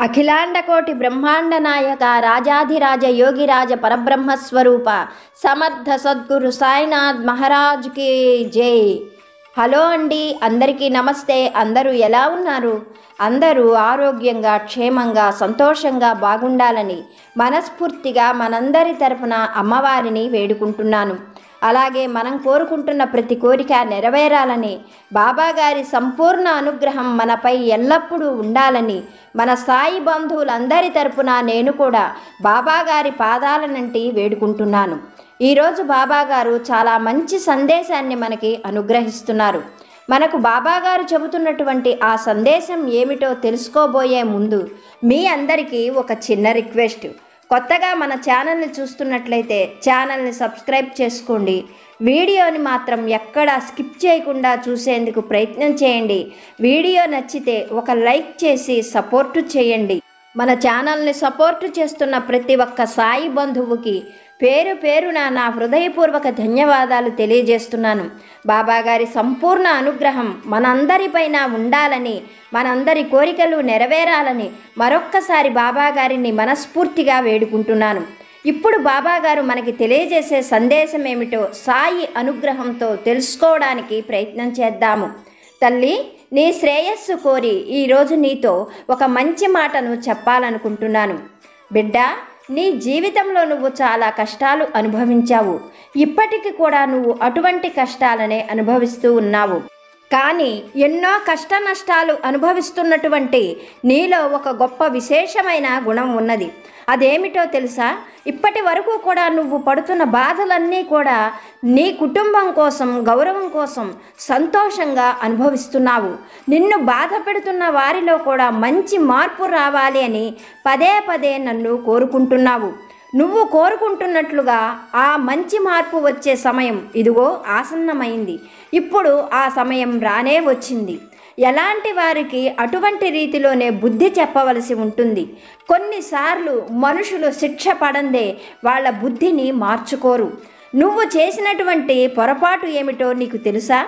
అఖిలాండకోటి బ్రహ్మాండ నాయక రాజాధిరాజ యోగిరాజ పరబ్రహ్మస్వరూప సమర్థ సద్గురు సాయినాథ్ మహారాజ్కి జై. హలో అండి, అందరికీ నమస్తే. అందరూ ఎలా ఉన్నారు? అందరూ ఆరోగ్యంగా, క్షేమంగా, సంతోషంగా బాగుండాలని మనస్ఫూర్తిగా మనందరి తరపున అమ్మవారిని వేడుకుంటున్నాను. అలాగే మనం కోరుకుంటున్న ప్రతి కోరిక నెరవేరాలని, బాబాగారి సంపూర్ణ అనుగ్రహం మనపై ఎల్లప్పుడూ ఉండాలని మన సాయి బంధువులందరి తరపున నేను కూడా బాబాగారి పాదాలనంటి వేడుకుంటున్నాను. ఈరోజు బాబాగారు చాలా మంచి సందేశాన్ని మనకి అనుగ్రహిస్తున్నారు. మనకు బాబాగారు చెబుతున్నటువంటి ఆ సందేశం ఏమిటో తెలుసుకోబోయే ముందు మీ అందరికీ ఒక చిన్న రిక్వెస్ట్. కొత్తగా మన ఛానల్ని చూస్తున్నట్లయితే ఛానల్ని సబ్స్క్రైబ్ చేసుకోండి. వీడియోని మాత్రం ఎక్కడా స్కిప్ చేయకుండా చూసేందుకు ప్రయత్నం చేయండి. వీడియో నచ్చితే ఒక లైక్ చేసి సపోర్టు చేయండి. మన ఛానల్ని సపోర్టు చేస్తున్న ప్రతి ఒక్క సాయి బంధువుకి పేరు పేరున నా హృదయపూర్వక ధన్యవాదాలు తెలియజేస్తున్నాను. బాబాగారి సంపూర్ణ అనుగ్రహం మనందరిపైన ఉండాలని, మనందరి కోరికలు నెరవేరాలని మరొక్కసారి బాబాగారిని మనస్ఫూర్తిగా వేడుకుంటున్నాను. ఇప్పుడు బాబాగారు మనకి తెలియజేసే సందేశం ఏమిటో సాయి అనుగ్రహంతో తెలుసుకోవడానికి ప్రయత్నం చేద్దాము. తల్లి, నీ శ్రేయస్సు కోరి ఈరోజు నీతో ఒక మంచి మాటను చెప్పాలనుకుంటున్నాను. బిడ్డ, నీ జీవితంలో నువ్వు చాలా కష్టాలు అనుభవించావు. ఇప్పటికి కూడా నువ్వు అటువంటి కష్టాలనే అనుభవిస్తూ ఉన్నావు. కానీ ఎన్నో కష్ట నష్టాలు అనుభవిస్తున్నటువంటి నీలో ఒక గొప్ప విశేషమైన గుణం ఉన్నది. అదేమిటో తెలుసా? ఇప్పటి వరకు కూడా నువ్వు పడుతున్న బాధలన్నీ కూడా నీ కుటుంబం కోసం, గౌరవం కోసం సంతోషంగా అనుభవిస్తున్నావు. నిన్ను బాధ పెడుతున్న వారిలో కూడా మంచి మార్పు రావాలి అని పదే పదే నన్ను కోరుకుంటున్నావు. నువ్వు కోరుకుంటున్నట్లుగా ఆ మంచి మార్పు వచ్చే సమయం ఇదిగో ఆసన్నమైంది. ఇప్పుడు ఆ సమయం రానే వచ్చింది. ఎలాంటి వారికి అటువంటి రీతిలోనే బుద్ధి చెప్పవలసి ఉంటుంది. కొన్నిసార్లు మనుషులు శిక్ష పడందే వాళ్ళ బుద్ధిని మార్చుకోరు. నువ్వు చేసినటువంటి పొరపాటు ఏమిటో నీకు తెలుసా?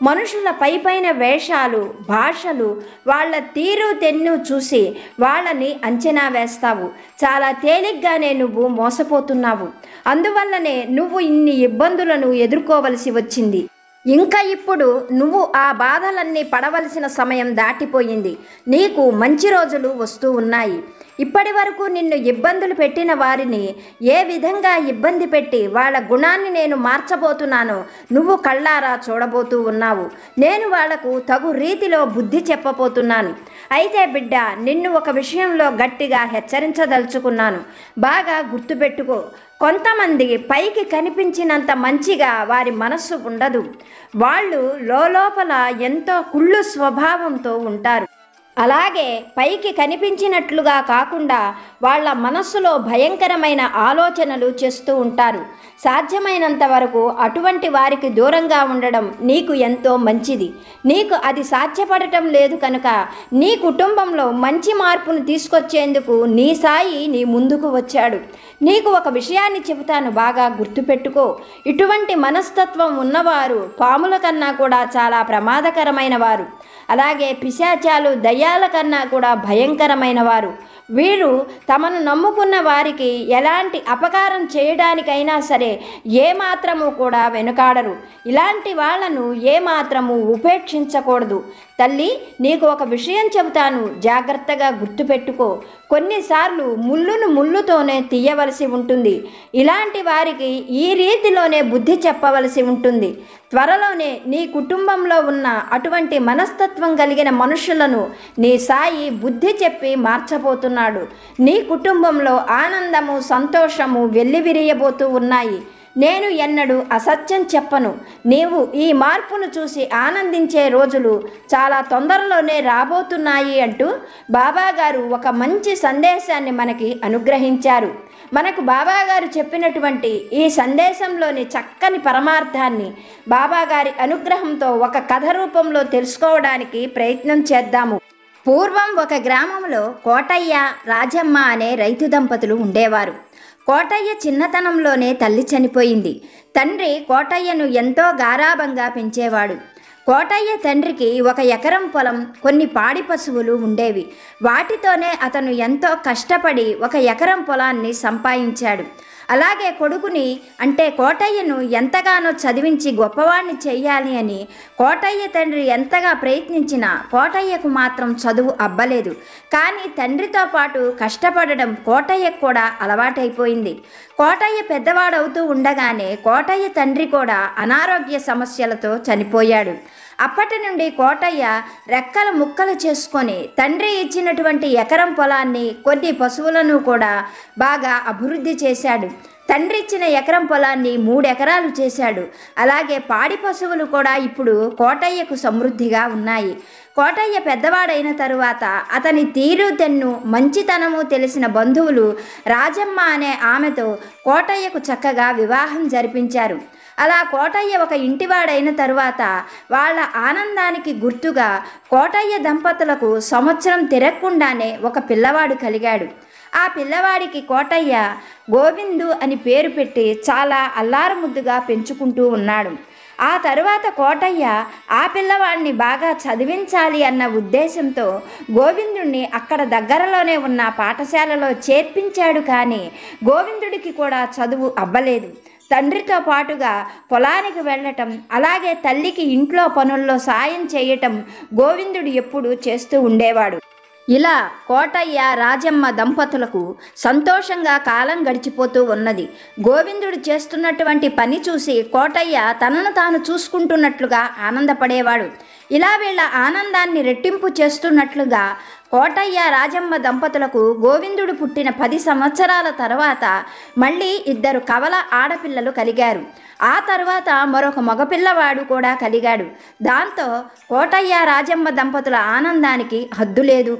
మనుషుల పైపైన వేషాలు, భాషలు, వాళ్ళ తీరు తెన్ను చూసి వాళ్ళని అంచనా వేస్తావు. చాలా తేలిగ్గానే నువ్వు మోసపోతున్నావు. అందువల్లనే నువ్వు ఇన్ని ఇబ్బందులను ఎదుర్కోవలసి వచ్చింది. ఇంకా ఇప్పుడు నువ్వు ఆ బాధలన్నీ పడవలసిన సమయం దాటిపోయింది. నీకు మంచి రోజులు వస్తూ ఉన్నాయి. ఇప్పటి వరకు నిన్ను ఇబ్బందులు పెట్టిన వారిని ఏ విధంగా ఇబ్బంది పెట్టి వాళ్ళ గుణాన్ని నేను మార్చబోతున్నానో నువ్వు కళ్ళారా చూడబోతూ ఉన్నావు. నేను వాళ్లకు తగు రీతిలో బుద్ధి చెప్పబోతున్నాను. అయితే బిడ్డ, నిన్ను ఒక విషయంలో గట్టిగా హెచ్చరించదలుచుకున్నాను. బాగా గుర్తుపెట్టుకో. కొంతమంది పైకి కనిపించినంత మంచిగా వారి మనస్సు ఉండదు. వాళ్ళు లోపల ఎంతో కుళ్ళు స్వభావంతో ఉంటారు. అలాగే పైకి కనిపించినట్లుగా కాకుండా వాళ్ళ మనస్సులో భయంకరమైన ఆలోచనలు చేస్తూ ఉంటారు. సాధ్యమైనంత వరకు అటువంటి వారికి దూరంగా ఉండడం నీకు ఎంతో మంచిది. నీకు అది సాధ్యపడటం లేదు కనుక నీ కుటుంబంలో మంచి మార్పును తీసుకొచ్చేందుకు నీ సాయి నీ ముందుకు వచ్చాడు. నీకు ఒక విషయాన్ని చెబుతాను, బాగా గుర్తుపెట్టుకో. ఇటువంటి మనస్తత్వం ఉన్నవారు పాముల కన్నా కూడా చాలా ప్రమాదకరమైన వారు. అలాగే పిశాచాలు, దయ్యాల కన్నా కూడా భయంకరమైన వారు. వీరు తమను నమ్ముకున్న వారికి ఎలాంటి అపకారం చేయడానికైనా సరే ఏమాత్రము కూడా వెనుకాడరు. ఇలాంటి వాళ్లను ఏమాత్రము ఉపేక్షించకూడదు. తల్లి, నీకు ఒక విషయం చెబుతాను, జాగ్రత్తగా గుర్తుపెట్టుకో. కొన్నిసార్లు ముళ్ళును ముళ్ళుతోనే తీయవలసి ఉంటుంది. ఇలాంటి వారికి ఈ రీతిలోనే బుద్ధి చెప్పవలసి ఉంటుంది. త్వరలోనే నీ కుటుంబంలో ఉన్న అటువంటి మనస్తత్వం కలిగిన మనుషులను నీ సాయి బుద్ధి చెప్పి మార్చబోతున్నాడు. నీ కుటుంబంలో ఆనందము, సంతోషము వెల్లివిరియబోతూ ఉన్నాయి. నేను ఎన్నడూ అసత్యం చెప్పను. నీవు ఈ మార్పును చూసి ఆనందించే రోజులు చాలా తొందరలోనే రాబోతున్నాయి అంటూ బాబాగారు ఒక మంచి సందేశాన్ని మనకి అనుగ్రహించారు. మనకు బాబాగారు చెప్పినటువంటి ఈ సందేశంలోని చక్కని పరమార్థాన్ని బాబాగారి అనుగ్రహంతో ఒక కథ రూపంలో తెలుసుకోవడానికి ప్రయత్నం చేద్దాము. పూర్వం ఒక గ్రామంలో కోటయ్య, రాజమ్మ అనే రైతు దంపతులు ఉండేవారు. కోటయ్య చిన్నతనంలోనే తల్లి చనిపోయింది. తండ్రి కోటయ్యను ఎంతో గారాబంగా పెంచేవాడు. కోటయ్య తండ్రికి 1 ఎకరం పొలం, కొన్ని పాడి పశువులు ఉండేవి. వాటితోనే అతను ఎంతో కష్టపడి 1 ఎకరం పొలాన్ని సంపాదించాడు. అలాగే కొడుకుని అంటే కోటయ్యను ఎంతగానో చదివించి గొప్పవాణ్ణి చెయ్యాలి అని కోటయ్య తండ్రి ఎంతగా ప్రయత్నించినా కోటయ్యకు మాత్రం చదువు అబ్బలేదు. కానీ తండ్రితో పాటు కష్టపడడం కోటయ్యకు కూడా అలవాటైపోయింది. కోటయ్య పెద్దవాడవుతూ ఉండగానే కోటయ్య తండ్రి కూడా అనారోగ్య సమస్యలతో చనిపోయాడు. అప్పటి నుండి కోటయ్య రెక్కలు ముక్కలు చేసుకొని తండ్రి ఇచ్చినటువంటి ఎకరం పొలాన్ని, కొన్ని పశువులను కూడా బాగా అభివృద్ధి చేశాడు. తండ్రి ఇచ్చిన ఎకరం పొలాన్ని 3 ఎకరాలు చేశాడు. అలాగే పాడి పశువులు కూడా ఇప్పుడు కోటయ్యకు సమృద్ధిగా ఉన్నాయి. కోటయ్య పెద్దవాడైన తరువాత అతని తీరు తెన్ను మంచితనము తెలిసిన బంధువులు రాజమ్మ అనే ఆమెతో కోటయ్యకు చక్కగా వివాహం జరిపించారు. అలా కోటయ్య ఒక ఇంటివాడైన తరువాత వాళ్ళ ఆనందానికి గుర్తుగా కోటయ్య దంపతులకు సంవత్సరం తిరగకుండానే ఒక పిల్లవాడు కలిగాడు. ఆ పిల్లవాడికి కోటయ్య గోవిందు అని పేరు పెట్టి చాలా అల్లారుముద్దుగా పెంచుకుంటూ ఉన్నాడు. ఆ తరువాత కోటయ్య ఆ పిల్లవాడిని బాగా చదివించాలి అన్న ఉద్దేశంతో గోవిందుణ్ణి అక్కడ దగ్గరలోనే ఉన్న పాఠశాలలో చేర్పించాడు. కానీ గోవిందుడికి కూడా చదువు అబ్బలేదు. తండ్రితో పాటుగా పొలానికి వెళ్ళటం, అలాగే తల్లికి ఇంట్లో పనుల్లో సాయం చేయటం గోవిందుడు ఎప్పుడూ చేస్తూ ఉండేవాడు. ఇలా కోటయ్య రాజమ్మ దంపతులకు సంతోషంగా కాలం గడిచిపోతూ ఉన్నది. గోవిందుడు చేస్తున్నటువంటి పని చూసి కోటయ్య తనను తాను చూసుకుంటున్నట్లుగా ఆనందపడేవాడు. ఇలా వీళ్ళ ఆనందాన్ని రెట్టింపు చేస్తున్నట్లుగా కోటయ్య రాజమ్మ దంపతులకు గోవిందుడు పుట్టిన 10 సంవత్సరాల తర్వాత మళ్ళీ 2 కవల ఆడపిల్లలు కలిగారు. ఆ తర్వాత మరొక మగపిల్లవాడు కూడా కలిగాడు. దాంతో కోటయ్య రాజమ్మ దంపతుల ఆనందానికి హద్దు లేదు.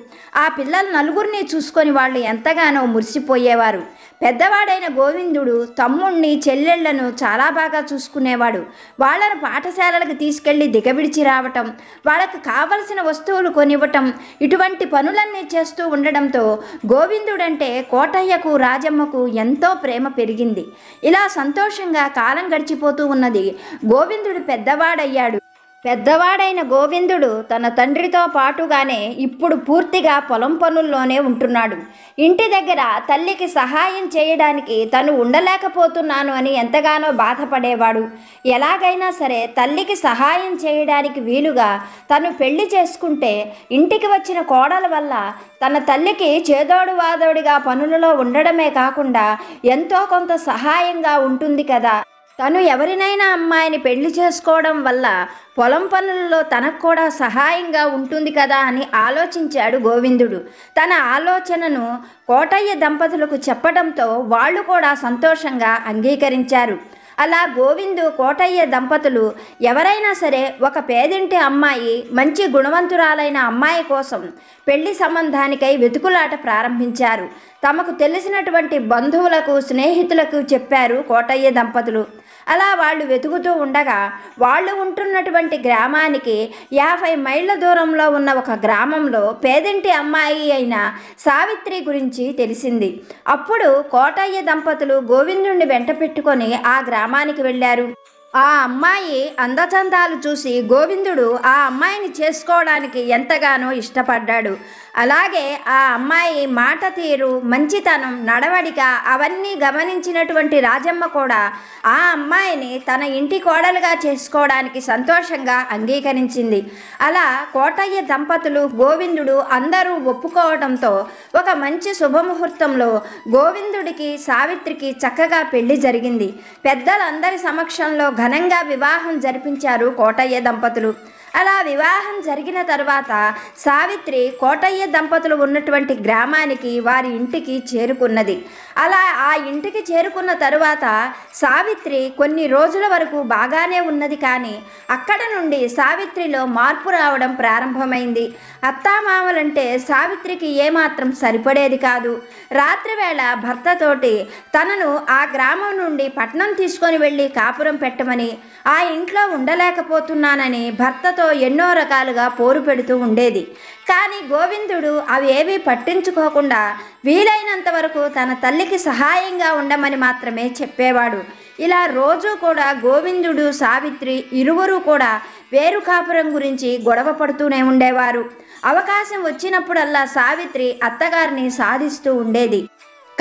ఆ పిల్లలు నలుగురిని చూసుకొని వాళ్ళు ఎంతగానో మురిసిపోయేవారు. పెద్దవాడైన గోవిందుడు తమ్ముణ్ణి, చెల్లెళ్లను చాలా బాగా చూసుకునేవాడు. వాళ్ళను పాఠశాలలకు తీసుకెళ్లి దిగబిడిచి రావటం, వాళ్ళకు కావలసిన వస్తువులు కొనివ్వటం, ఇటువంటి పనులన్నీ చేస్తూ ఉండడంతో గోవిందుడంటే కోటయ్యకు రాజమ్మకు ఎంతో ప్రేమ పెరిగింది. ఇలా సంతోషంగా కాలం గడిచిపోతూ ఉన్నది. గోవిందుడు పెద్దవాడయ్యాడు. పెద్దవాడైన గోవిందుడు తన తండ్రితో పాటుగానే ఇప్పుడు పూర్తిగా పొలం పనుల్లోనే ఉంటున్నాడు. ఇంటి దగ్గర తల్లికి సహాయం చేయడానికి తను ఉండలేకపోతున్నాను అని ఎంతగానో బాధపడేవాడు. ఎలాగైనా సరే తల్లికి సహాయం చేయడానికి వీలుగా తను పెళ్లి చేసుకుంటే ఇంటికి వచ్చిన కోడల వల్ల తన తల్లికి చేదోడు వాదోడిగా పనులలో ఉండడమే కాకుండా ఎంతో కొంత సహాయంగా ఉంటుంది కదా. తను ఎవరినైనా అమ్మాయిని పెళ్లి చేసుకోవడం వల్ల పొలం పనులలో తనకు కూడా సహాయంగా ఉంటుంది కదా అని ఆలోచించాడు గోవిందుడు. తన ఆలోచనను కోటయ్య దంపతులకు చెప్పడంతో వాళ్ళు కూడా సంతోషంగా అంగీకరించారు. అలా గోవిందు, కోటయ్య దంపతులు ఎవరైనా సరే ఒక పేదింటి అమ్మాయి, మంచి గుణవంతురాలైన అమ్మాయి కోసం పెళ్లి సంబంధానికై వెతుకులాట ప్రారంభించారు. తమకు తెలిసినటువంటి బంధువులకు, స్నేహితులకు చెప్పారు కోటయ్య దంపతులు. అలా వాళ్ళు వెతుకుతూ ఉండగా వాళ్ళు ఉంటున్నటువంటి గ్రామానికి 50 మైళ్ళ దూరంలో ఉన్న ఒక గ్రామంలో పేదింటి అమ్మాయి అయిన సావిత్రి గురించి తెలిసింది. అప్పుడు కోటయ్య దంపతులు గోవిందుణ్ణి వెంట పెట్టుకొని ఆ గ్రామానికి వెళ్ళారు. ఆ అమ్మాయి అందచందాలు చూసి గోవిందుడు ఆ అమ్మాయిని చేసుకోవడానికి ఎంతగానో ఇష్టపడ్డాడు. అలాగే ఆ అమ్మాయి మాట తీరు, మంచితనం, నడవడిక అవన్నీ గమనించినటువంటి రాజమ్మ కూడా ఆ అమ్మాయిని తన ఇంటి కోడలుగా చేసుకోవడానికి సంతోషంగా అంగీకరించింది. అలా కోటయ్య దంపతులు, గోవిందుడు అందరూ ఒప్పుకోవడంతో ఒక మంచి శుభముహూర్తంలో గోవిందుడికి, సావిత్రికి చక్కగా పెళ్లి జరిగింది. పెద్దలందరి సమక్షంలో ఘనంగా వివాహం జరిపించారు కోటయ్య దంపతులు. అలా వివాహం జరిగిన తర్వాత సావిత్రి కోటయ్య దంపతులు ఉన్నటువంటి గ్రామానికి, వారి ఇంటికి చేరుకున్నది. అలా ఆ ఇంటికి చేరుకున్న తరువాత సావిత్రి కొన్ని రోజుల వరకు బాగానే ఉన్నది. కానీ అక్కడ నుండి సావిత్రిలో మార్పు రావడం ప్రారంభమైంది. అత్తామామలంటే సావిత్రికి ఏమాత్రం సరిపడేది కాదు. రాత్రివేళ భర్తతోటి తనను ఆ గ్రామం నుండి పట్నం తీసుకొని వెళ్ళి కాపురం పెట్టమని, ఆ ఇంట్లో ఉండలేకపోతున్నానని భర్తతో ఎన్నో రకాలుగా పోరు పెడుతూ ఉండేది. కానీ గోవిందుడు అవి ఏవీ పట్టించుకోకుండా వీలైనంత వరకు తన తల్లికి సహాయంగా ఉండమని మాత్రమే చెప్పేవాడు. ఇలా రోజు కూడా గోవిందుడు, సావిత్రి ఇరువురు కూడా వేరు కాపురం గురించి గొడవ పడుతూనే ఉండేవారు. అవకాశం వచ్చినప్పుడల్లా సావిత్రి అత్తగారిని సాధిస్తూ ఉండేది.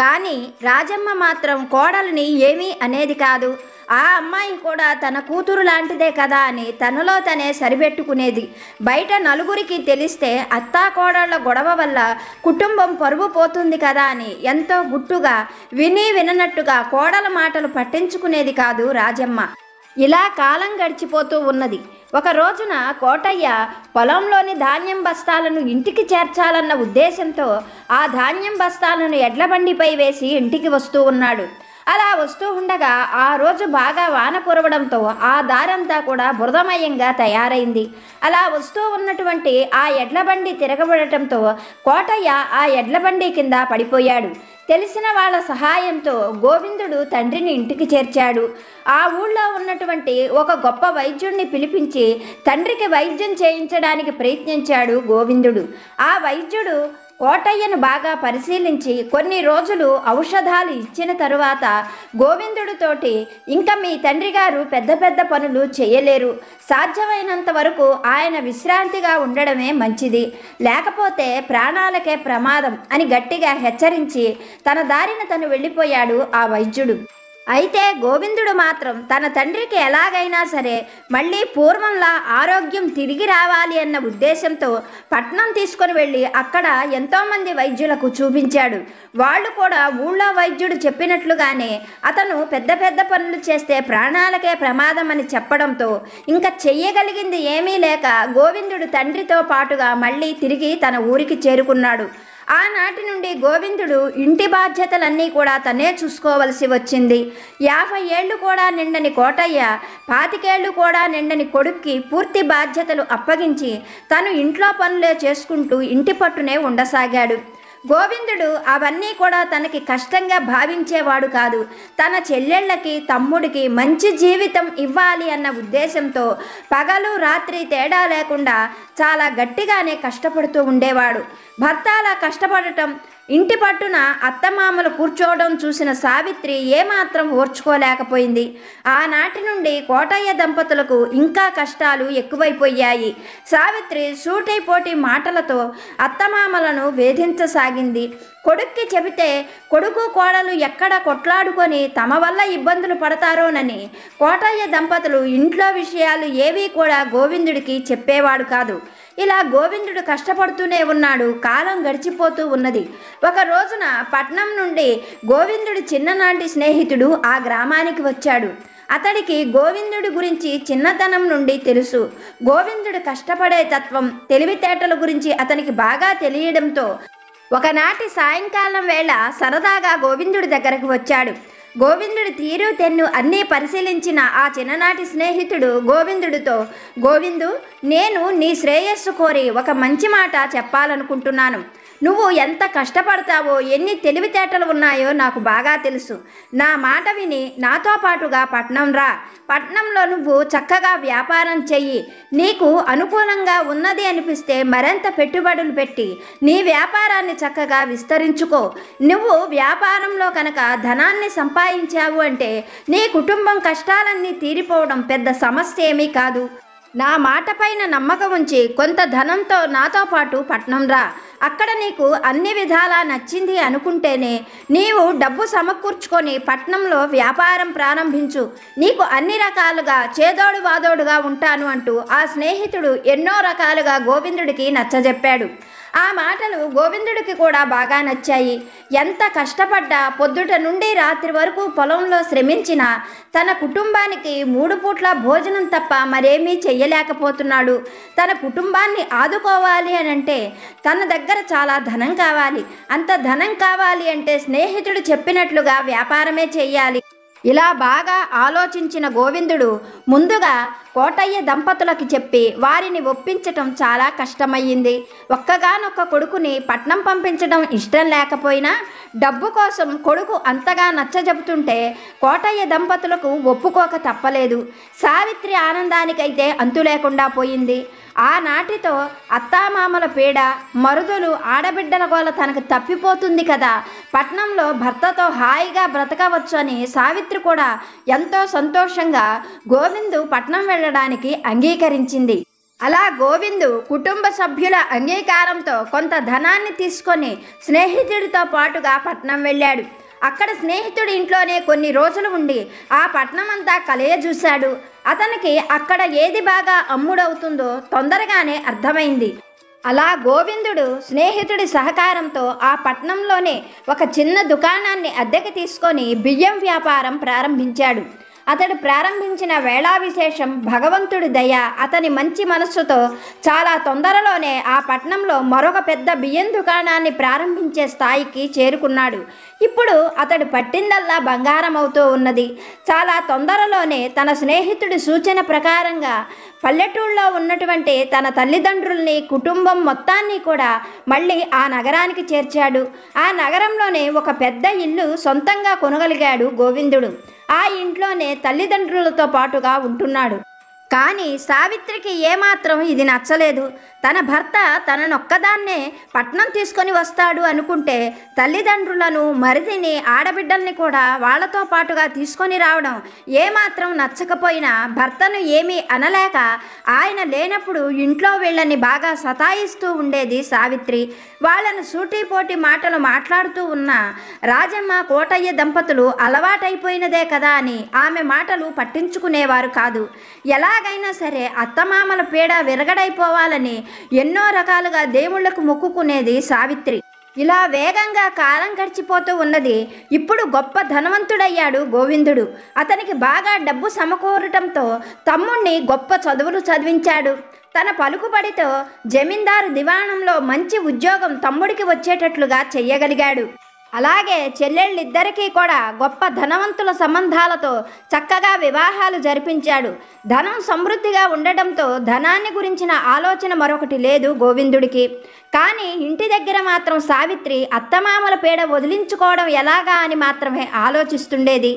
కానీ రాజమ్మ మాత్రం కోడలిని ఏమీ అనేది కాదు. ఆ అమ్మాయి కూడా తన కూతురు లాంటిదే కదా అని తనలో తనే సరిపెట్టుకునేది. బయట నలుగురికి తెలిస్తే అత్తాకోడళ్ల గొడవ వల్ల కుటుంబం పరువు పోతుంది కదా అని ఎంతో గుట్టుగా విని విననట్టుగా కోడల మాటలు పట్టించుకునేది కాదు రాజమ్మ. ఇలా కాలం గడిచిపోతూ ఉన్నది. ఒక రోజున కోటయ్య పొలంలోని ధాన్యం బస్తాలను ఇంటికి చేర్చాలన్న ఉద్దేశంతో ఆ ధాన్యం బస్తాలను ఎడ్లబండిపై వేసి ఇంటికి వస్తూ ఉన్నాడు. అలా వస్తూ ఉండగా ఆ రోజు బాగా వాన కురవడంతో ఆ దారంతా కూడా బురదమయంగా తయారైంది. అలా వస్తూ ఉన్నటువంటి ఆ ఎడ్లబండి తిరగబడటంతో కోటయ్య ఆ ఎడ్లబండి కింద పడిపోయాడు. తెలిసిన వాళ్ళ సహాయంతో గోవిందుడు తండ్రిని ఇంటికి చేర్చాడు. ఆ ఊళ్ళో ఉన్నటువంటి ఒక గొప్ప వైద్యుడిని పిలిపించి తండ్రికి వైద్యం చేయించడానికి ప్రయత్నించాడు గోవిందుడు. ఆ వైద్యుడు కోటయ్యను బాగా పరిశీలించి కొన్ని రోజులు ఔషధాలు ఇచ్చిన తరువాత గోవిందుడితోటి ఇంకా మీ తండ్రి గారు పెద్ద పెద్ద పనులు చేయలేరు, సాధ్యమైనంత వరకు ఆయన విశ్రాంతిగా ఉండడమే మంచిది, లేకపోతే ప్రాణాలకే ప్రమాదం అని గట్టిగా హెచ్చరించి తన దారిన తను వెళ్ళిపోయాడు ఆ వైద్యుడు. అయితే గోవిందుడు మాత్రం తన తండ్రికి ఎలాగైనా సరే మళ్ళీ పూర్వంలా ఆరోగ్యం తిరిగి రావాలి అన్న ఉద్దేశంతో పట్నం తీసుకొని వెళ్ళి అక్కడ ఎంతోమంది వైద్యులకు చూపించాడు. వాళ్ళు కూడా ఊళ్ళో వైద్యుడు చెప్పినట్లుగానే అతను పెద్ద పెద్ద పనులు చేస్తే ప్రాణాలకే ప్రమాదం అని చెప్పడంతో ఇంకా చెయ్యగలిగింది ఏమీ లేక గోవిందుడు తండ్రితో పాటుగా మళ్ళీ తిరిగి తన ఊరికి చేరుకున్నాడు. ఆనాటి నుండి గోవిందుడు ఇంటి బాధ్యతలన్నీ కూడా తనే చూసుకోవలసి వచ్చింది. 50 ఏళ్ళు కూడా నిండని కోటయ్య 25 ఏళ్ళు కూడా నిండని కొడుక్కి పూర్తి బాధ్యతలు అప్పగించి తను ఇంట్లో పనులే చేసుకుంటూ ఇంటి పట్టునే ఉండసాగాడు. గోవిందుడు అవన్నీ కూడా తనకి కష్టంగా భావించేవాడు కాదు. తన చెల్లెళ్ళకి తమ్ముడికి మంచి జీవితం ఇవ్వాలి అన్న ఉద్దేశంతో పగలు రాత్రి తేడా లేకుండా చాలా గట్టిగానే కష్టపడుతూ ఉండేవాడు. భర్త అలా కష్టపడటం, ఇంటి పట్టున అత్తమామలు కూర్చోవడం చూసిన సావిత్రి ఏమాత్రం ఓర్చుకోలేకపోయింది. ఆనాటి నుండి కోటయ్య దంపతులకు ఇంకా కష్టాలు ఎక్కువైపోయాయి. సావిత్రి సూటైపోటి మాటలతో అత్తమామలను వేధించసాగింది. కొడుక్కి చెబితే కొడుకు కోడలు ఎక్కడ కొట్లాడుకొని తమ వల్ల ఇబ్బందులు పడతారోనని కోటయ్య దంపతులు ఇంట్లో విషయాలు ఏవీ కూడా గోవిందుడికి చెప్పేవాడు కాదు. ఇలా గోవిందుడు కష్టపడుతూనే ఉన్నాడు. కాలం గడిచిపోతూ ఉన్నది. ఒక రోజున పట్నం నుండి గోవిందుడి చిన్ననాటి స్నేహితుడు ఆ గ్రామానికి వచ్చాడు. అతడికి గోవిందుడి గురించి చిన్నతనం నుండి తెలుసు. గోవిందుడు కష్టపడే తత్వం, తెలివితేటల గురించి అతనికి బాగా తెలియడంతో ఒకనాటి సాయంకాలం వేళ సరదాగా గోవిందుడి దగ్గరకు వచ్చాడు. గోవిందుడి తీరు తెన్ను అన్నీ పరిశీలించిన ఆ చిన్ననాటి స్నేహితుడు గోవిందుడితో, గోవిందు, నేను నీ శ్రేయస్సు కోరి ఒక మంచి మాట చెప్పాలనుకుంటున్నాను. నువ్వు ఎంత కష్టపడతావో, ఎన్ని తెలివితేటలు ఉన్నాయో నాకు బాగా తెలుసు. నా మాట విని నాతో పాటుగా పట్నం రా. పట్నంలో నువ్వు చక్కగా వ్యాపారం చెయ్యి. నీకు అనుకూలంగా ఉన్నది అనిపిస్తే మరింత పెట్టుబడులు పెట్టి నీ వ్యాపారాన్ని చక్కగా విస్తరించుకో. నువ్వు వ్యాపారంలో కనుక ధనాన్ని సంపాదించావు అంటే నీ కుటుంబం కష్టాలన్నీ తీరిపోవడం పెద్ద సమస్య ఏమీ కాదు. నా మాట పైన నమ్మకం ఉంచి కొంత ధనంతో నాతో పాటు పట్నం రా. అక్కడ నీకు అన్ని విధాలా నచ్చింది అనుకుంటేనే నీవు డబ్బు సమకూర్చుకొని పట్నంలో వ్యాపారం ప్రారంభించు. నీకు అన్ని రకాలుగా చేదోడు వాదోడుగా ఉంటాను అంటూ ఆ స్నేహితుడు ఎన్నో రకాలుగా గోవిందుడికి నచ్చజెప్పాడు. ఆ మాటలు గోవిందుడికి కూడా బాగా నచ్చాయి. ఎంత కష్టపడ్డా, పొద్దుట నుండి రాత్రి వరకు పొలంలో శ్రమించినా తన కుటుంబానికి 3 పూట్ల భోజనం తప్ప మరేమీ చెయ్యలేకపోతున్నాడు. తన కుటుంబాన్ని ఆదుకోవాలి అని అంటే తన దగ్గర చాలా ధనం కావాలి. అంత ధనం కావాలి అంటే స్నేహితుడు చెప్పినట్లుగా వ్యాపారమే చెయ్యాలి. ఇలా బాగా ఆలోచించిన గోవిందుడు ముందుగా కోటయ్య దంపతులకి చెప్పి వారిని ఒప్పించటం చాలా కష్టమయ్యింది. ఒక్కగానొక్క కొడుకుని పట్నం పంపించడం ఇష్టం లేకపోయినా డబ్బు కోసం కొడుకు అంతగా నచ్చజెపుతుంటే కోటయ్య దంపతులకు ఒప్పుకోక తప్పలేదు. సావిత్రి ఆనందానికైతే అంతు లేకుండా పోయింది. ఆనాటితో అత్తామామల పీడ, మరుదులు, ఆడబిడ్డల గోల తనకు తప్పిపోతుంది కదా, పట్నంలో భర్తతో హాయిగా బ్రతకవచ్చు అని సావిత్రి కూడా ఎంతో సంతోషంగా గోవిందు పట్నం వెళ్ళడానికి అంగీకరించింది. అలా గోవిందు కుటుంబ సభ్యుల అంగీకారంతో కొంత ధనాన్ని తీసుకొని స్నేహితుడితో పాటుగా పట్నం వెళ్ళాడు. అక్కడ స్నేహితుడి ఇంట్లోనే కొన్ని రోజులు ఉండి ఆ పట్నమంతా కలయజూశాడు. అతనికి అక్కడ ఏది బాగా అమ్ముడవుతుందో తొందరగానే అర్థమైంది. అలా గోవిందుడు స్నేహితుడి సహకారంతో ఆ పట్నంలోనే ఒక చిన్న దుకాణాన్ని అద్దెకి తీసుకొని బియ్యం వ్యాపారం ప్రారంభించాడు. అతడు ప్రారంభించిన వేళా విశేషం భగవంతుడి దయ, అతని మంచి మనస్సుతో చాలా తొందరలోనే ఆ పట్నంలో మరొక పెద్ద బియ్యం దుకాణాన్ని ప్రారంభించే స్థాయికి చేరుకున్నాడు. ఇప్పుడు అతడు పట్టిందల్లా బంగారం అవుతూ ఉన్నది. చాలా తొందరలోనే తన స్నేహితుడి సూచన ప్రకారంగా పల్లెటూళ్ళలో ఉన్నటువంటి తన తల్లిదండ్రుల్ని, కుటుంబం మొత్తాన్ని కూడా మళ్ళీ ఆ నగరానికి చేర్చాడు. ఆ నగరంలోనే ఒక పెద్ద ఇల్లు సొంతంగా కొనగలిగాడు గోవిందుడు. ఆ ఇంట్లోనే తల్లిదండ్రులతో పాటుగా ఉంటున్నాడు. కానీ సావిత్రికి ఏమాత్రం ఇది నచ్చలేదు. తన భర్త తననొక్కదాన్నే పట్నం తీసుకొని వస్తాడు అనుకుంటే తల్లిదండ్రులను, మరిదిని, ఆడబిడ్డల్ని కూడా వాళ్లతో పాటుగా తీసుకొని రావడం ఏమాత్రం నచ్చకపోయినా భర్తను ఏమీ అనలేక ఆయన లేనప్పుడు ఇంట్లో వీళ్ళని బాగా సతాయిస్తూ ఉండేది సావిత్రి. వాళ్ళను సూటిపోటి మాటలు మాట్లాడుతూ ఉన్న రాజమ్మ, కోటయ్య దంపతులు అలవాటైపోయినదే కదా అని ఆమె మాటలు పట్టించుకునేవారు కాదు. ఎలాగైనా సరే అత్తమామల పీడ విరగడైపోవాలని ఎన్నో రకాలుగా దేవుళ్లకు మొక్కుకునేది సావిత్రి. ఇలా వేగంగా కాలం గడిచిపోతూ ఉన్నది. ఇప్పుడు గొప్ప ధనవంతుడయ్యాడు గోవిందుడు. అతనికి బాగా డబ్బు సమకూరటంతో తమ్ముణ్ణి గొప్ప చదువులు చదివించాడు. తన పలుకుబడితో జమీందారు దివాణంలో మంచి ఉద్యోగం తమ్ముడికి వచ్చేటట్లుగా చెయ్యగలిగాడు. అలాగే చెల్లెళ్ళిద్దరికీ కూడా గొప్ప ధనవంతుల సంబంధాలతో చక్కగా వివాహాలు జరిపించాడు. ధనం సమృద్ధిగా ఉండడంతో ధనాన్ని గురించిన ఆలోచన మరొకటి లేదు గోవిందుడికి. కానీ ఇంటి దగ్గర మాత్రం సావిత్రి అత్తమామల పీడ వదిలించుకోవడం ఎలాగా అని మాత్రమే ఆలోచిస్తుండేది.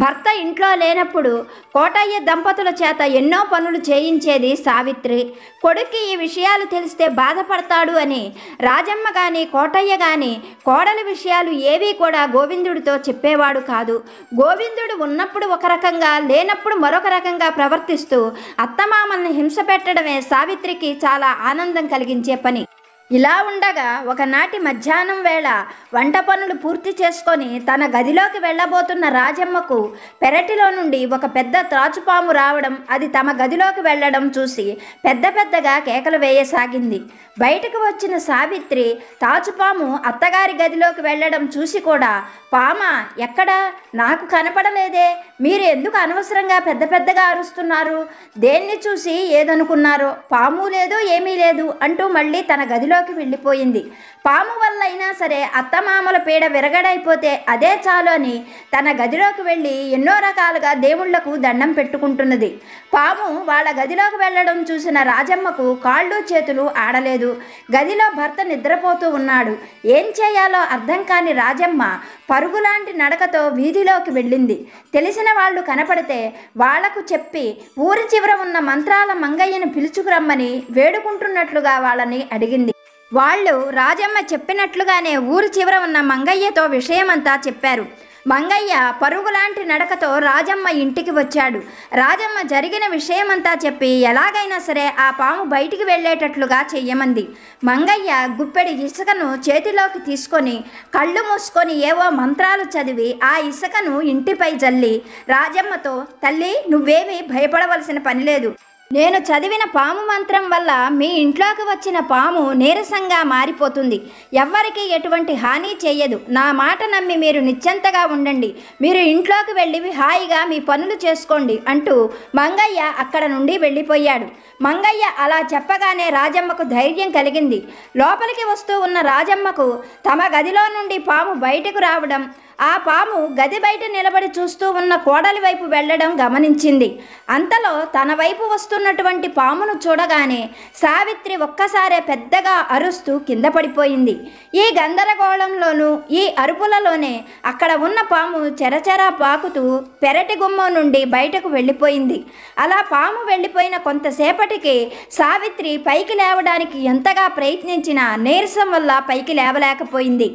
భర్త ఇంట్లో లేనప్పుడు కోటయ్య దంపతుల చేత ఎన్నో పనులు చేయించేది సావిత్రి. కొడుక్కి ఈ విషయాలు తెలిస్తే బాధపడతాడు అని రాజమ్మ కానీ, కోటయ్య కానీ కోడలి విషయాలు ఏవీ కూడా గోవిందుడితో చెప్పేవాడు కాదు. గోవిందుడు ఉన్నప్పుడు ఒక రకంగా, లేనప్పుడు మరొక రకంగా ప్రవర్తిస్తూ అత్తమామల్ని హింస పెట్టడమే సావిత్రికి చాలా ఆనందం కలిగించే పని. ఇలా ఉండగా ఒకనాటి మధ్యాహ్నం వేళ వంట పనులు పూర్తి చేసుకొని తన గదిలోకి వెళ్ళబోతున్న రాజమ్మకు పెరటిలో నుండి ఒక పెద్ద త్రాచుపాము రావడం, అది తమ గదిలోకి వెళ్ళడం చూసి పెద్ద పెద్దగా కేకలు వేయసాగింది. బయటకు వచ్చిన సావిత్రి తాచుపాము అత్తగారి గదిలోకి వెళ్ళడం చూసి కూడా, పామా ఎక్కడా? నాకు కనపడలేదే, మీరు ఎందుకు అనవసరంగా పెద్ద పెద్దగా అరుస్తున్నారు? దేన్ని చూసి ఏదనుకున్నారో? పాము లేదు, ఏమీ లేదు అంటూ మళ్ళీ తన గదిలోకి వెళ్ళిపోయింది. పాము వల్ల అయినా సరే అత్తమామల పీడ విరగడైపోతే అదే చాలు అని తన గదిలోకి వెళ్ళి ఎన్నో రకాలుగా దేవుళ్లకు దండం పెట్టుకుంటున్నది. పాము వాళ్ళ గదిలోకి వెళ్ళడం చూసిన రాజమ్మకు కాళ్ళు చేతులు ఆడలేదు. గదిలో భర్త నిద్రపోతూ ఉన్నాడు. ఏం చేయాలో అర్థం కాని రాజమ్మ పరుగులాంటి నడకతో వీధిలోకి వెళ్ళింది. తెలిసిన వాళ్ళు కనపడితే వాళ్లకు చెప్పి ఊరి చివర ఉన్న మంత్రాల మంగయ్యను పిలుచుకురమ్మని వేడుకుంటున్నట్లుగా వాళ్ళని అడిగింది. వాళ్ళు రాజమ్మ చెప్పినట్లుగానే ఊరి చివర ఉన్న మంగయ్యతో విషయమంతా చెప్పారు. మంగయ్య పరుగులాంటి నడకతో రాజమ్మ ఇంటికి వచ్చాడు. రాజమ్మ జరిగిన విషయమంతా చెప్పి ఎలాగైనా సరే ఆ పాము బయటికి వెళ్ళేటట్లుగా చెయ్యమంది. మంగయ్య గుప్పెడి ఇసుకను చేతిలోకి తీసుకొని కళ్ళు మూసుకొని ఏవో మంత్రాలు చదివి ఆ ఇసుకను ఇంటిపై జల్లి రాజమ్మతో, తల్లి నువ్వేమీ భయపడవలసిన పని లేదు. నేను చదివిన పాము మంత్రం వల్ల మీ ఇంట్లోకి వచ్చిన పాము నీరసంగా మారిపోతుంది. ఎవ్వరికీ ఎటువంటి హాని చేయదు. నా మాట నమ్మి మీరు నిశ్చింతగా ఉండండి. మీరు ఇంట్లోకి వెళ్ళి హాయిగా మీ పనులు చేసుకోండి అంటూ మంగయ్య అక్కడ నుండి వెళ్ళిపోయాడు. మంగయ్య అలా చెప్పగానే రాజమ్మకు ధైర్యం కలిగింది. లోపలికి వస్తూ ఉన్న రాజమ్మకు తమ గదిలో నుండి పాము బయటకు రావడం, ఆ పాము గది బయట నిలబడి చూస్తూ ఉన్న కోడలి వైపు వెళ్ళడం గమనించింది. అంతలో తన వైపు వస్తున్నటువంటి పామును చూడగానే సావిత్రి ఒక్కసారే పెద్దగా అరుస్తూ కింద పడిపోయింది. ఈ గందరగోళంలోనూ ఈ అరుపులలోనే అక్కడ ఉన్న పాము చెరచెరా పాకుతూ పెరటి గుమ్మం నుండి బయటకు వెళ్ళిపోయింది. అలా పాము వెళ్ళిపోయిన కొంతసేపటికి సావిత్రి పైకి లేవడానికి ఎంతగా ప్రయత్నించినా నీరసం వల్ల పైకి లేవలేకపోయింది.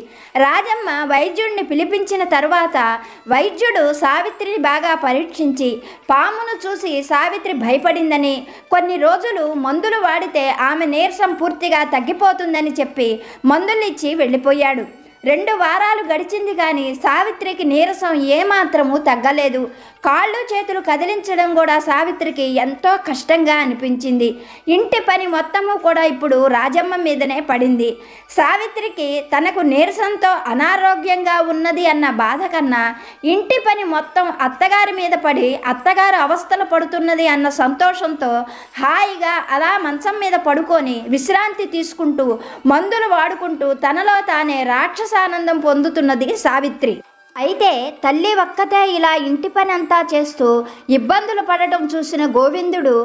రాజమ్మ వైద్యుడిని పిలిపించిన తరువాత వైద్యుడు సావిత్రిని బాగా పరీక్షించి పామును చూసి సావిత్రి భయపడిందని, కొన్ని రోజులు మందులు వాడితే ఆమె నీరసం పూర్తిగా తగ్గిపోతుందని చెప్పి మందులిచ్చి వెళ్ళిపోయాడు. 2 వారాలు గడిచింది కానీ సావిత్రికి నీరసం ఏమాత్రము తగ్గలేదు. కాళ్ళు చేతులు కదిలించడం కూడా సావిత్రికి ఎంతో కష్టంగా అనిపించింది. ఇంటి పని మొత్తము కూడా ఇప్పుడు రాజమ్మ మీదనే పడింది. సావిత్రికి తనకు నీరసంతో అనారోగ్యంగా ఉన్నది అన్న బాధ కన్నా ఇంటి పని మొత్తం అత్తగారి మీద పడి అత్తగారు అవస్థలు పడుతున్నది అన్న సంతోషంతో హాయిగా అలా మంచం మీద పడుకొని విశ్రాంతి తీసుకుంటూ మందులు వాడుకుంటూ తనలో తానే రాక్షసానందం పొందుతున్నది సావిత్రి. అయితే తల్లి ఒక్కతే ఇలా ఇంటి పని అంతా చేస్తూ ఇబ్బందులు పడటం చూసిన గోవిందుడు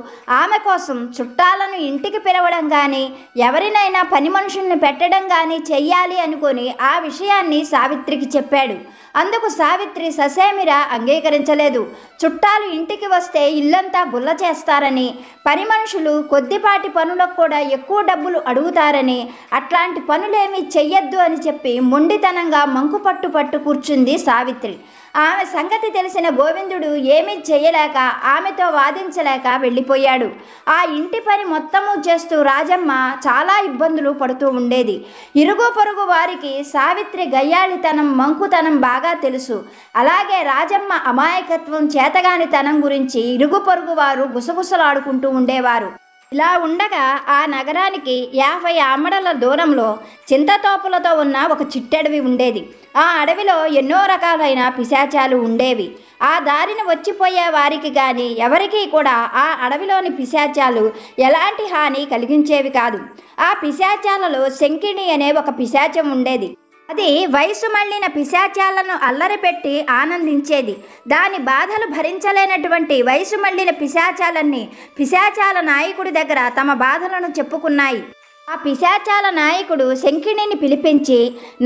ఆమె కోసం చుట్టాలను ఇంటికి పిలవడం కానీ ఎవరినైనా పని మనుషుల్ని పెట్టడం కానీ చెయ్యాలి అనుకొని ఆ విషయాన్ని సావిత్రికి చెప్పాడు. అందుకు సావిత్రి ససేమిరా అంగీకరించలేదు. చుట్టాలు ఇంటికి వస్తే ఇల్లంతా గుల్ల చేస్తారని, పని మనుషులు కొద్దిపాటి పనులకు కూడా ఎక్కువ డబ్బులు అడుగుతారని, అట్లాంటి పనులేమీ చెయ్యొద్దు అని చెప్పి మొండితనంగా మంకు పట్టు కూర్చుంది సావిత్రి. ఆమె సంగతి తెలిసిన గోవిందుడు ఏమీ చేయలేక ఆమెతో వాదించలేక వెళ్ళిపోయాడు. ఆ ఇంటి పని మొత్తము చేస్తూ రాజమ్మ చాలా ఇబ్బందులు పడుతూ ఉండేది. ఇరుగు పొరుగు వారికి సావిత్రి గయ్యాళితనం, మంకుతనం బాగా తెలుసు. అలాగే రాజమ్మ అమాయకత్వం, చేతగానితనం గురించి ఇరుగు పొరుగు వారు గుసగుసలాడుకుంటూ ఉండేవారు. ఇలా ఉండగా ఆ నగరానికి 50 ఆమడల దూరంలో చింతతోపులతో ఉన్న ఒక చిట్టడవి ఉండేది. ఆ అడవిలో ఎన్నో రకాలైన పిశాచాలు ఉండేవి. ఆ దారిని వచ్చిపోయే వారికి కానీ ఎవరికీ కూడా ఆ అడవిలోని పిశాచాలు ఎలాంటి హాని కలిగించేవి కాదు. ఆ పిశాచాలలో శంకిణి అనే ఒక పిశాచం ఉండేది. అది వయసు మళ్ళిన పిశాచాలను అల్లరిపెట్టి ఆనందించేది. దాని బాధలు భరించలేనటువంటి వయసు మళ్ళిన పిశాచాలన్నీ పిశాచాల నాయకుడి దగ్గర తమ బాధలను చెప్పుకున్నాయి. ఆ పిశాచాల నాయకుడు శంకిణిని పిలిపించి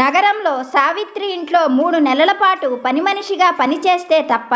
నగరంలో సావిత్రి ఇంట్లో 3 నెలల పాటు పని మనిషిగా పనిచేస్తే తప్ప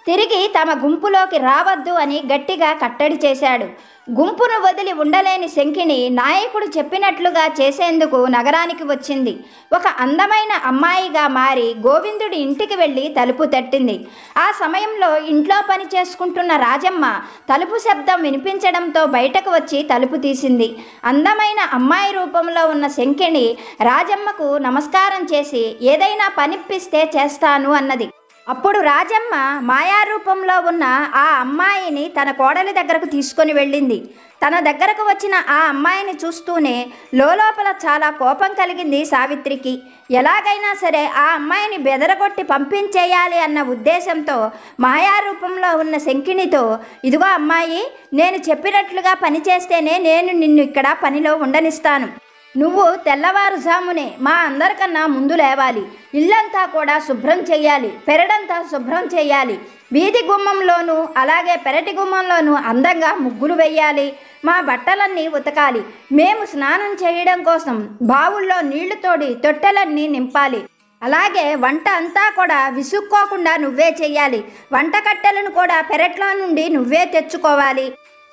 తిరిగి తమ గుంపులోకి రావద్దు అని గట్టిగా కట్టడి చేశాడు. గుంపును వదిలి ఉండలేని శంకిణి నాయకుడు చెప్పినట్లుగా చేసేందుకు నగరానికి వచ్చింది. ఒక అందమైన అమ్మాయిగా మారి గోవిందుడి ఇంటికి వెళ్ళి తలుపు తట్టింది. ఆ సమయంలో ఇంట్లో పని చేసుకుంటున్న రాజమ్మ తలుపు శబ్దం వినిపించడంతో బయటకు వచ్చి తలుపు తీసింది. అందమైన అమ్మాయి రూపంలో ఉన్న శంకిణి రాజమ్మకు నమస్కారం చేసి ఏదైనా పనిప్పిస్తే చేస్తాను అన్నది. అప్పుడు రాజమ్మ మాయారూపంలో ఉన్న ఆ అమ్మాయిని తన కోడలి దగ్గరకు తీసుకొని వెళ్ళింది. తన దగ్గరకు వచ్చిన ఆ అమ్మాయిని చూస్తూనే లోపల చాలా కోపం కలిగింది సావిత్రికి. ఎలాగైనా సరే ఆ అమ్మాయిని బెదరగొట్టి పంపించేయాలి అన్న ఉద్దేశంతో మాయారూపంలో ఉన్న శంకిణితో, ఇదిగో అమ్మాయి, నేను చెప్పినట్లుగా పనిచేస్తేనే నేను నిన్ను ఇక్కడ పనిలో ఉండనిస్తాను. నువ్వు తెల్లవారుజామునే మా అందరికన్నా ముందు లేవాలి, ఇల్లంతా కూడా శుభ్రం చేయాలి, పెరడంతా శుభ్రం చేయాలి, వీధి గుమ్మంలోనూ అలాగే పెరటి గుమ్మంలోనూ అందంగా ముగ్గులు వెయ్యాలి, మా బట్టలన్నీ ఉతకాలి, మేము స్నానం చేయడం కోసం బావుల్లో నీళ్లు తోడి తొట్టెలన్నీ నింపాలి, అలాగే వంట అంతా కూడా విసుక్కోకుండా నువ్వే చెయ్యాలి, వంట కట్టెలను కూడా పెరట్లో నుండి నువ్వే తెచ్చుకోవాలి,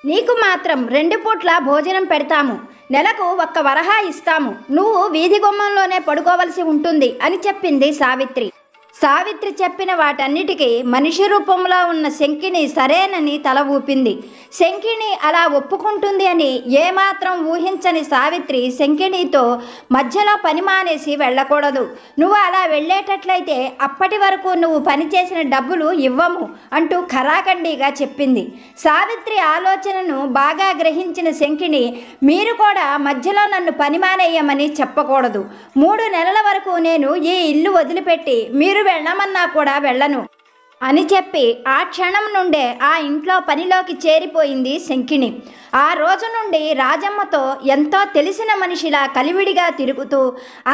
నీకు మాత్రం 2 పూట్ల భోజనం పెడతాము, నెలకు 1 వరహా ఇస్తాము, నువ్వు వీధి గుమ్మంలోనే పడుకోవలసి ఉంటుంది అని చెప్పింది సావిత్రి. సావిత్రి చెప్పిన వాటన్నిటికీ మనిషి రూపంలో ఉన్న శంకిణి సరేనని తల ఊపింది. శంకిణి అలా ఒప్పుకుంటుంది అని ఏమాత్రం ఊహించని సావిత్రి శంకిణితో మధ్యలో పని మానేసి వెళ్ళకూడదు, నువ్వు అలా వెళ్ళేటట్లయితే అప్పటి వరకు నువ్వు పనిచేసిన డబ్బులు ఇవ్వము అంటూ ఖరాఖండిగా చెప్పింది. సావిత్రి ఆలోచనను బాగా గ్రహించిన శంకిణి, మీరు కూడా మధ్యలో నన్ను పని మానేయమని చెప్పకూడదు, 3 నెలల వరకు నేను ఈ ఇల్లు వదిలిపెట్టి మీరు వెళ్ళమన్నా కూడా వెళ్ళను అని చెప్పి ఆ క్షణం నుండే ఆ ఇంట్లో పనిలోకి చేరిపోయింది శంకిణి. ఆ రోజు నుండి రాజమ్మతో ఎంతో తెలిసిన మనిషిలా కలివిడిగా తిరుగుతూ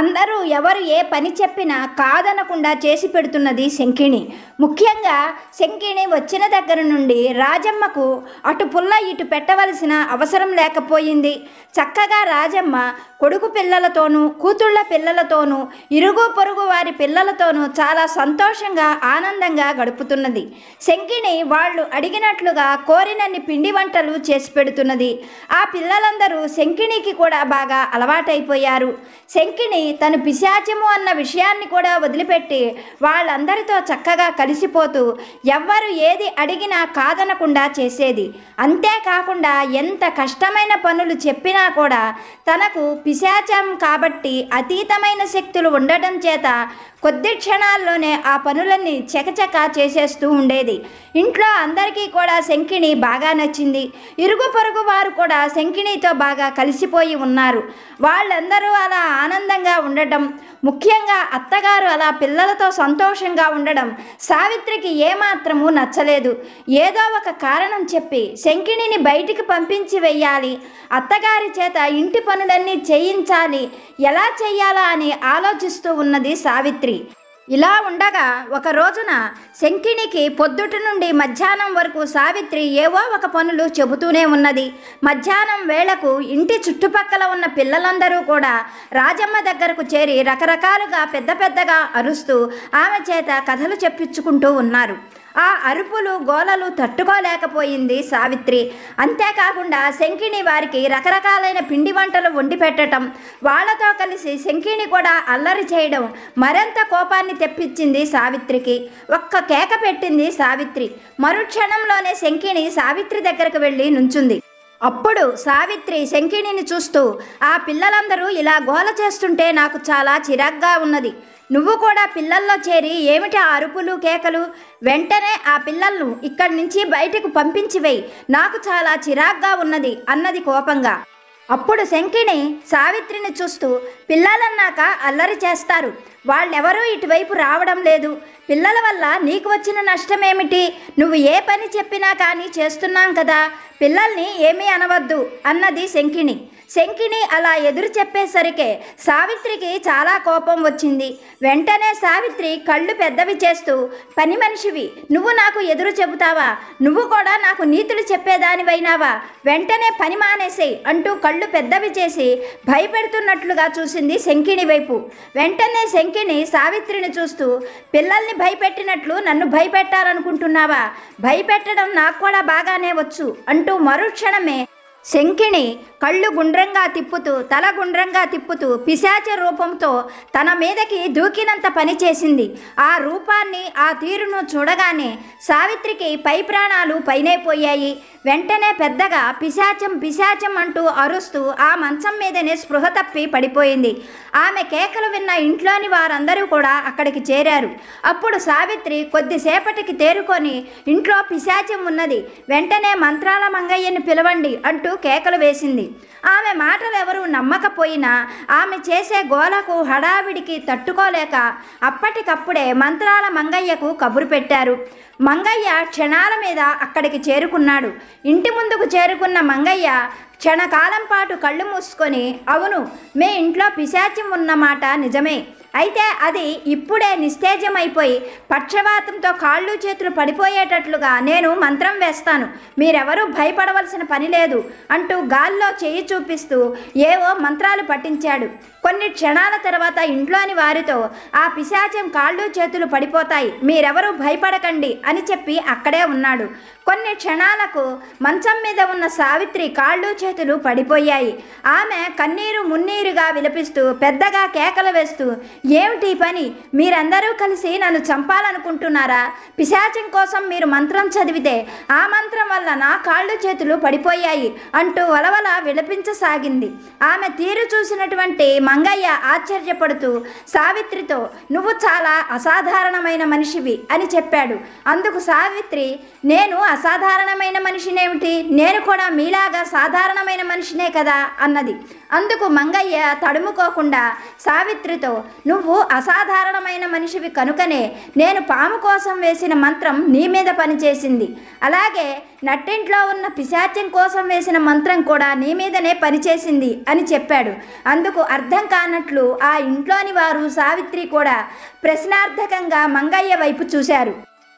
అందరూ ఎవరు ఏ పని చెప్పినా కాదనకుండా చేసి పెడుతున్నది శంకిణి. ముఖ్యంగా శంకిణి వచ్చిన దగ్గర నుండి రాజమ్మకు అటు పుల్ల ఇటు పెట్టవలసిన అవసరం లేకపోయింది. చక్కగా రాజమ్మ కొడుకు పిల్లలతోనూ కూతుళ్ళ పిల్లలతోనూ ఇరుగు పొరుగు వారి పిల్లలతోనూ చాలా సంతోషంగా ఆనందంగా గడుపుతున్నది. శంకిణి వాళ్ళు అడిగినట్లుగా కోరినన్ని పిండి వంటలు చేసి పెడుతున్నది. ఆ పిల్లలందరూ శంకిణికి కూడా బాగా అలవాటైపోయారు. శంకిణి తను పిశాచము అన్న విషయాన్ని కూడా వదిలిపెట్టి వాళ్ళందరితో చక్కగా కలిసిపోతూ ఎవ్వరు ఏది అడిగినా కాదనకుండా చేసేది. అంతేకాకుండా ఎంత కష్టమైన పనులు చెప్పినా కూడా తనకు పిశాచం కాబట్టి అతీతమైన శక్తులు ఉండటం చేత కొద్ది క్షణాల్లోనే ఆ పనులన్నీ చకచక చేసేస్తూ ఉండేది. ఇంట్లో అందరికీ కూడా శంకిణి బాగా నచ్చింది. ఇరుగు పొరుగు వారు కూడా శంకిణితో బాగా కలిసిపోయి ఉన్నారు. వాళ్ళందరూ అలా ఆనందంగా ఉండటం, ముఖ్యంగా అత్తగారు అలా పిల్లలతో సంతోషంగా ఉండడం సావిత్రికి ఏమాత్రమూ నచ్చలేదు. ఏదో ఒక కారణం చెప్పి శంకిణిని బయటికి పంపించి వెయ్యాలి, అత్తగారి చేత ఇంటి పనులన్నీ చేయించాలి, ఎలా చెయ్యాలా అని ఆలోచిస్తూ ఉన్నది సావిత్రి. ఇలా ఉండగా ఒక రోజున శంకిణికి పొద్దుటి నుండి మధ్యాహ్నం వరకు సావిత్రి ఏవో ఒక పనులు చెబుతూనే ఉన్నది. మధ్యాహ్నం వేళకు ఇంటి చుట్టుపక్కల ఉన్న పిల్లలందరూ కూడా రాజమ్మ దగ్గరకు చేరి రకరకాలుగా పెద్ద పెద్దగా అరుస్తూ ఆమె చేత కథలు చెప్పించుకుంటూ ఉన్నారు. ఆ అరుపులు గోలలు తట్టుకోలేకపోయింది సావిత్రి. అంతేకాకుండా శంకిణి వారికి రకరకాలైన పిండి వంటలు వండి పెట్టడం, వాళ్లతో కలిసి శంకిణి కూడా అల్లరి చేయడం మరింత కోపాన్ని తెప్పించింది సావిత్రికి. ఒక్క కేక పెట్టింది సావిత్రి. మరుక్షణంలోనే శంకిణి సావిత్రి దగ్గరకు వెళ్ళి నుంచుంది. అప్పుడు సావిత్రి శంకిణిని చూస్తూ, ఆ పిల్లలందరూ ఇలా గోల చేస్తుంటే నాకు చాలా చిరాగ్గా ఉన్నది. నువ్వు కూడా పిల్లల్లో చేరి ఏమిటి ఆ అరుపులు కేకలు? వెంటనే ఆ పిల్లలను ఇక్కడి నుంచి బయటకు పంపించివేయి, నాకు చాలా చిరాగ్గా ఉన్నది అన్నది కోపంగా. అప్పుడు శంకిణి సావిత్రిని చూస్తూ, పిల్లలన్నాక అల్లరి చేస్తారు, వాళ్ళెవరూ ఇటువైపు రావడం లేదు, పిల్లల వల్ల నీకు వచ్చిన నష్టమేమిటి? నువ్వు ఏ పని చెప్పినా కానీ చేస్తున్నాం కదా, పిల్లల్ని ఏమీ అనవద్దు అన్నది శంకిణి. శంకిణి అలా ఎదురు చెప్పేసరికే సావిత్రికి చాలా కోపం వచ్చింది. వెంటనే సావిత్రి కళ్ళు పెద్దవి చేస్తూ, పని మనిషివి, నువ్వు నాకు ఎదురు చెబుతావా? నువ్వు కూడా నాకు నీతులు చెప్పేదానివైనావా? వెంటనే పని మానేసేయ్ అంటూ కళ్ళు పెద్దవి చేసి భయపెడుతున్నట్లుగా చూసింది శంకిణి వైపు. వెంటనే శంకిణి సావిత్రిని చూస్తూ, పిల్లల్ని భయపెట్టినట్లు నన్ను భయపెట్టాలనుకుంటున్నావా? భయపెట్టడం నాకు కూడా బాగానే వచ్చు అంటూ మరుక్షణమే శంకిణి కళ్ళు గుండ్రంగా తిప్పుతూ తల గుండ్రంగా తిప్పుతూ పిశాచ రూపంతో తన మీదకి దూకినంత పని చేసింది. ఆ రూపాన్ని ఆ తీరును చూడగానే సావిత్రికి పై ప్రాణాలు పైనే పోయాయి. వెంటనే పెద్దగా పిశాచం పిశాచం అంటూ అరుస్తూ ఆ మంచం మీదనే స్పృహ తప్పి పడిపోయింది. ఆమె కేకలు విన్న ఇంట్లోని వారందరూ కూడా అక్కడికి చేరారు. అప్పుడు సావిత్రి కొద్దిసేపటికి తేరుకొని, ఇంట్లో పిశాచం ఉన్నది, వెంటనే మంత్రాల మంగయ్యని పిలవండి అంటూ కేకలు వేసింది. ఆమె మాటలు ఎవరూ నమ్మకపోయినా ఆమె చేసే గోలకు హడావిడికి తట్టుకోలేక అప్పటికప్పుడే మంత్రాల మంగయ్యకు కబురు పెట్టారు. మంగయ్య క్షణాల మీద అక్కడికి చేరుకున్నాడు. ఇంటి ముందుకు చేరుకున్న మంగయ్య క్షణకాలం పాటు కళ్ళు మూసుకొని, అవును, మీ ఇంట్లో పిశాచం ఉన్నమాట నిజమే, అయితే అది ఇప్పుడే నిస్తేజమైపోయి పక్షవాతంతో కాళ్ళు చేతులు పడిపోయేటట్లుగా నేను మంత్రం వేస్తాను, మీరెవరూ భయపడవలసిన పని లేదు అంటూ గాల్లో చేయి చూపిస్తూ ఏవో మంత్రాలు పఠించాడు. కొన్ని క్షణాల తర్వాత ఇంట్లోని వారితో, ఆ పిశాచం కాళ్ళు చేతులు పడిపోతాయి, మీరెవరూ భయపడకండి అని చెప్పి అక్కడే ఉన్నాడు. కొన్ని క్షణాలకు మంచం మీద ఉన్న సావిత్రి కాళ్ళు చేతులు పడిపోయాయి. ఆమె కన్నీరు మున్నీరుగా విలపిస్తూ పెద్దగా కేకలు వేస్తూ, ఏమిటి పని? మీరందరూ కలిసి నన్ను చంపాలనుకుంటున్నారా? పిశాచం కోసం మీరు మంత్రం చదివితే ఆ మంత్రం వల్ల నా కాళ్ళు చేతులు పడిపోయాయి అంటూ వలవల విలపించసాగింది. ఆమె తీరు చూసినటువంటి మంగయ్య ఆశ్చర్యపడుతూ సావిత్రితో, నువ్వు చాలా అసాధారణమైన మనిషివి అని చెప్పాడు. అందుకు సావిత్రి, నేను అసాధారణమైన మనిషినేమిటి? నేను కూడా మీలాగా సాధారణమైన మనిషినే కదా అన్నది. అందుకు మంగయ్య తడుముకోకుండా సావిత్రితో, నువ్వు అసాధారణమైన మనిషివి కనుకనే నేను పాము కోసం వేసిన మంత్రం నీ మీద పనిచేసింది. అలాగే నట్టింట్లో ఉన్న పిశాచ్యం కోసం వేసిన మంత్రం కూడా నీ మీదనే పనిచేసింది అని చెప్పాడు. అందుకు అర్థం కానట్లు ఆ ఇంట్లోని వారు సావిత్రి కూడా ప్రశ్నార్థకంగా మంగయ్య వైపు చూశారు.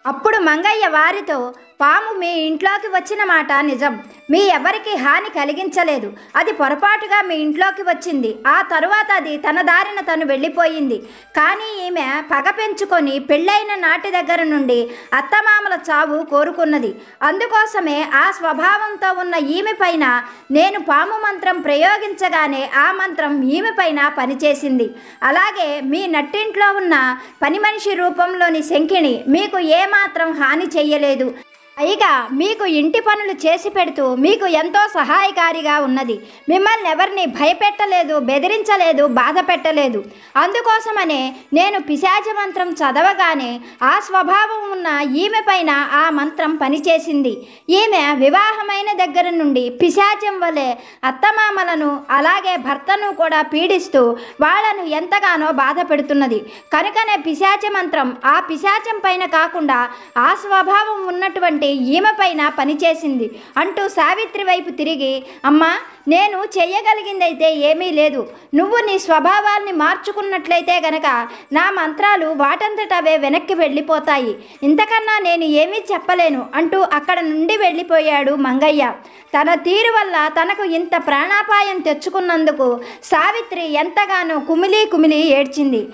అప్పుడు మంగయ్య వారితో, పాము మీ ఇంట్లోకి వచ్చిన మాట నిజం. మీ ఎవరికి హాని కలిగించలేదు. అది పొరపాటుగా మీ ఇంట్లోకి వచ్చింది. ఆ తరువాత అది తన దారిన తను వెళ్ళిపోయింది. కానీ ఈమె పగ పెంచుకొని పెళ్ళైన నాటి దగ్గర నుండి అత్తమామల చావు కోరుకున్నది. అందుకోసమే ఆ స్వభావంతో ఉన్న ఈమె పైన నేను పాము మంత్రం ప్రయోగించగానే ఆ మంత్రం ఈమె పైన పనిచేసింది. అలాగే మీ నట్టింట్లో ఉన్న పని మనిషి రూపంలోని శంఖిణి మీకు ఏమాత్రం హాని చెయ్యలేదు. పైగా మీకు ఇంటి పనులు చేసి పెడుతూ మీకు ఎంతో సహాయకారిగా ఉన్నది. మిమ్మల్ని ఎవరిని భయపెట్టలేదు, బెదిరించలేదు, బాధ పెట్టలేదు. అందుకోసమనే నేను పిశాచ మంత్రం చదవగానే ఆ స్వభావం ఉన్న ఈమె పైన ఆ మంత్రం పనిచేసింది. ఈమె వివాహమైన దగ్గర నుండి పిశాచం వలె అత్తమామలను అలాగే భర్తను కూడా పీడిస్తూ వాళ్ళను ఎంతగానో బాధ పెడుతున్నది. కనుకనే పిశాచ మంత్రం ఆ పిశాచం పైన కాకుండా ఆ స్వభావం ఉన్నటువంటి ఈమె పైన పనిచేసింది అంటూ సావిత్రి వైపు తిరిగి, అమ్మా, నేను చెయ్యగలిగిందైతే ఏమీ లేదు. నువ్వు నీ స్వభావాల్ని మార్చుకున్నట్లయితే గనక నా మంత్రాలు వాటంతటవే వెనక్కి వెళ్ళిపోతాయి. ఇంతకన్నా నేను ఏమీ చెప్పలేను అంటూ అక్కడ నుండి వెళ్ళిపోయాడు మంగయ్య. తన తీరు వల్ల తనకు ఇంత ప్రాణాపాయం తెచ్చుకున్నందుకు సావిత్రి ఎంతగానో కుమిలి కుమిలి ఏడ్చింది.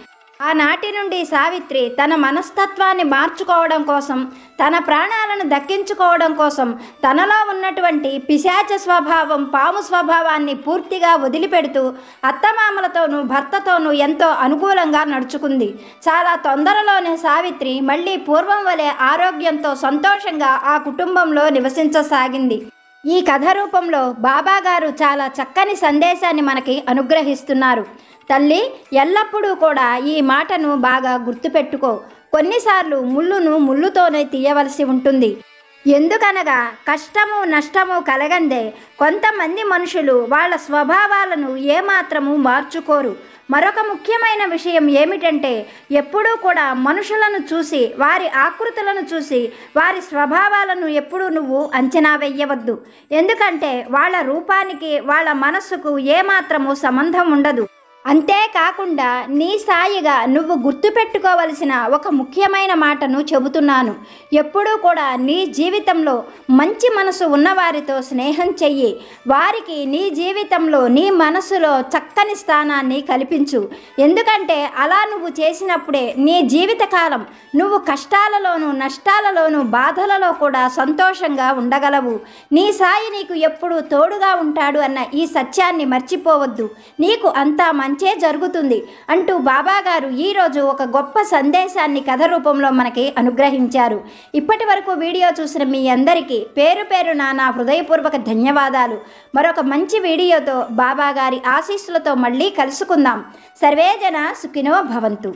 ఆనాటి నుండి సావిత్రి తన మనస్తత్వాన్ని మార్చుకోవడం కోసం, తన ప్రాణాలను దక్కించుకోవడం కోసం తనలో ఉన్నటువంటి పిశాచ స్వభావం, పాము స్వభావాన్ని పూర్తిగా వదిలిపెడుతూ అత్తమామలతోనూ భర్తతోనూ ఎంతో అనుకూలంగా నడుచుకుంది. చాలా తొందరలోనే సావిత్రి మళ్ళీ పూర్వం వలె ఆరోగ్యంతో సంతోషంగా ఆ కుటుంబంలో నివసించసాగింది. ఈ కథ రూపంలో బాబాగారు చాలా చక్కని సందేశాన్ని మనకి అనుగ్రహిస్తున్నారు. తల్లి, ఎల్లప్పుడూ కూడా ఈ మాటను బాగా గుర్తుపెట్టుకో. కొన్నిసార్లు ముళ్ళును ముళ్ళుతోనే తీయవలసి ఉంటుంది. ఎందుకనగా కష్టము నష్టము కలగందే కొంతమంది మనుషులు వాళ్ళ స్వభావాలను ఏమాత్రము మార్చుకోరు. మరొక ముఖ్యమైన విషయం ఏమిటంటే, ఎప్పుడూ కూడా మనుషులను చూసి, వారి ఆకృతులను చూసి, వారి స్వభావాలను ఎప్పుడూ నువ్వు అంచనా వెయ్యవద్దు. ఎందుకంటే వాళ్ళ రూపానికి వాళ్ళ మనస్సుకు ఏమాత్రము సంబంధం ఉండదు. అంతేకాకుండా నీ సాయిగా నువ్వు గుర్తుపెట్టుకోవలసిన ఒక ముఖ్యమైన మాటను చెబుతున్నాను. ఎప్పుడూ కూడా నీ జీవితంలో మంచి మనసు ఉన్నవారితో స్నేహం చెయ్యి. వారికి నీ జీవితంలో, నీ మనసులో చక్కని స్థానాన్ని కల్పించు. ఎందుకంటే అలా నువ్వు చేసినప్పుడే నీ జీవితకాలం నువ్వు కష్టాలలోనూ, నష్టాలలోనూ, బాధలలో కూడా సంతోషంగా ఉండగలవు. నీ సాయి నీకు ఎప్పుడూ తోడుగా ఉంటాడు అన్న ఈ సత్యాన్ని మర్చిపోవద్దు. నీకు అంతా మంచే జరుగుతుంది అంటూ బాబాగారు ఈరోజు ఒక గొప్ప సందేశాన్ని కథ రూపంలో మనకి అనుగ్రహించారు. ఇప్పటి వరకు వీడియో చూసిన మీ అందరికీ పేరు పేరున నా హృదయపూర్వక ధన్యవాదాలు. మరొక మంచి వీడియోతో బాబాగారి ఆశీస్సులతో మళ్ళీ కలుసుకుందాం. సర్వేజన సుఖినో భవంతు.